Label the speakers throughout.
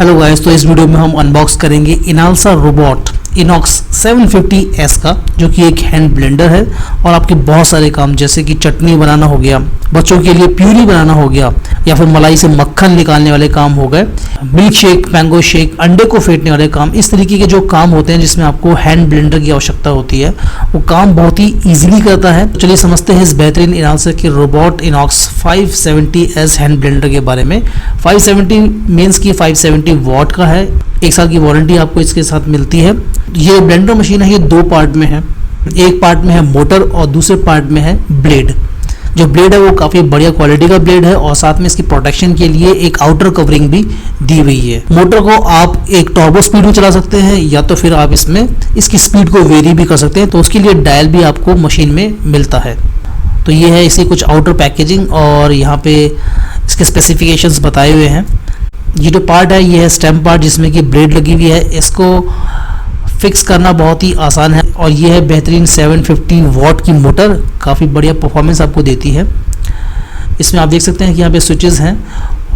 Speaker 1: Hello guys, तो इस video में हम अनबॉक्स करेंगे इनालसा रोबोट इनॉक्स 750S का, जो कि एक हैंड ब्लेंडर है और आपके बहुत सारे काम जैसे कि चटनी बनाना हो गया, बच्चों के लिए प्यूरी बनाना हो गया, या फिर मलाई से मक्खन निकालने वाले काम हो गए, मिल्क शेक, मैंगो शेक, अंडे को फेंटने वाले काम, इस तरीके के जो काम होते हैं जिसमें आपको हैंड ब्लेंडर की आवश्यकता होती है, वो काम बहुत ही ईजिली करता है। तो चलिए समझते हैं इस बेहतरीन इनालसा के robot Inox 570S hand blender के बारे में। 570 मीन्स की 570 वॉट का है, 1 साल की वारंटी आपको इसके साथ मिलती है। ये ब्लेंडर मशीन है, ये 2 पार्ट में है। एक पार्ट में है मोटर और दूसरे पार्ट में है ब्लेड। जो ब्लेड है वो काफ़ी बढ़िया क्वालिटी का ब्लेड है और साथ में इसकी प्रोटेक्शन के लिए एक आउटर कवरिंग भी दी हुई है। मोटर को आप एक टर्बो स्पीड में चला सकते हैं या तो फिर आप इसमें इसकी स्पीड को वेरी भी कर सकते हैं, तो उसके लिए डायल भी आपको मशीन में मिलता है। तो ये है इसकी कुछ आउटर पैकेजिंग और यहाँ पे इसके स्पेसिफिकेशंस बताए हुए हैं। ये जो पार्ट है ये है स्टेम पार्ट, जिसमें कि ब्लेड लगी हुई है। इसको फिक्स करना बहुत ही आसान है और ये है बेहतरीन 750 वॉट की मोटर, काफ़ी बढ़िया परफॉर्मेंस आपको देती है। इसमें आप देख सकते हैं कि यहाँ पे स्विचेस हैं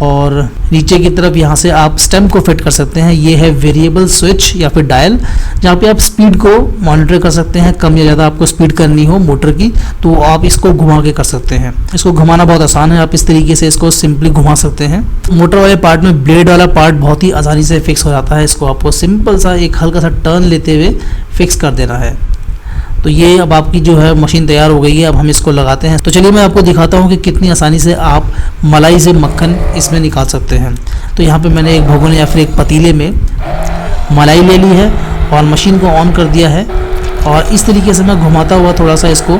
Speaker 1: और नीचे की तरफ यहाँ से आप स्टेम को फिट कर सकते हैं। ये है वेरिएबल स्विच या फिर डायल, जहाँ पे आप स्पीड को मॉनिटर कर सकते हैं। कम या ज़्यादा आपको स्पीड करनी हो मोटर की तो आप इसको घुमा के कर सकते हैं। इसको घुमाना बहुत आसान है, आप इस तरीके से इसको सिंपली घुमा सकते हैं। मोटर वाले पार्ट में ब्लेड वाला पार्ट बहुत ही आसानी से फिक्स हो जाता है। इसको आपको सिंपल सा एक हल्का सा टर्न लेते हुए फिक्स कर देना है। तो ये अब आपकी जो है मशीन तैयार हो गई है। अब हम इसको लगाते हैं। तो चलिए मैं आपको दिखाता हूँ कि कितनी आसानी से आप मलाई से मक्खन इसमें निकाल सकते हैं। तो यहाँ पे मैंने एक भगोने या फिर एक पतीले में मलाई ले ली है और मशीन को ऑन कर दिया है और इस तरीके से मैं घुमाता हुआ थोड़ा सा इसको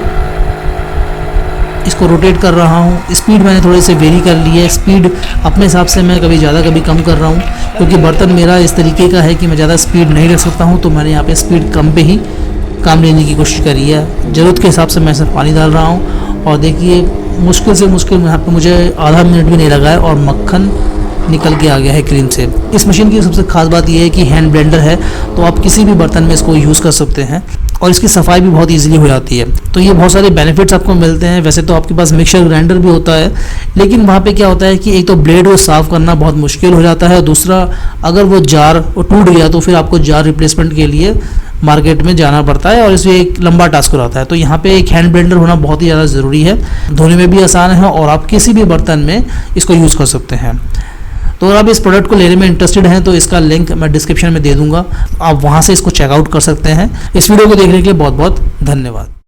Speaker 1: रोटेट कर रहा हूँ। स्पीड मैंने थोड़ी सी वेरी कर ली है। स्पीड अपने हिसाब से मैं कभी ज़्यादा कभी कम कर रहा हूँ, क्योंकि बर्तन मेरा इस तरीके का है कि मैं ज़्यादा स्पीड नहीं रख सकता हूँ। तो मैंने यहाँ पे स्पीड कम पे ही काम लेने की कोशिश करी है। ज़रूरत के हिसाब से मैं इसमें पानी डाल रहा हूँ और देखिए मुश्किल से मुश्किल यहाँ पे मुझे आधा मिनट भी नहीं लगा है और मक्खन निकल के आ गया है क्रीम से। इस मशीन की सबसे खास बात यह है कि हैंड ब्लेंडर है, तो आप किसी भी बर्तन में इसको यूज़ कर सकते हैं और इसकी सफाई भी बहुत इजीली हो जाती है। तो ये बहुत सारे बेनिफिट्स आपको मिलते हैं। वैसे तो आपके पास मिक्सर ग्राइंडर भी होता है, लेकिन वहाँ पे क्या होता है कि एक तो ब्लेड को साफ़ करना बहुत मुश्किल हो जाता है और दूसरा अगर वो जार टूट गया तो फिर आपको जार रिप्लेसमेंट के लिए मार्केट में जाना पड़ता है और इसमें एक लंबा टास्क हो जाता है। तो यहाँ पे एक हैंड ब्लेंडर होना बहुत ही ज़्यादा ज़रूरी है। धोने में भी आसान है और आप किसी भी बर्तन में इसको यूज़ कर सकते हैं। तो अगर आप इस प्रोडक्ट को लेने में इंटरेस्टेड हैं तो इसका लिंक मैं डिस्क्रिप्शन में दे दूंगा, आप वहाँ से इसको चेकआउट कर सकते हैं। इस वीडियो को देखने के लिए बहुत बहुत धन्यवाद।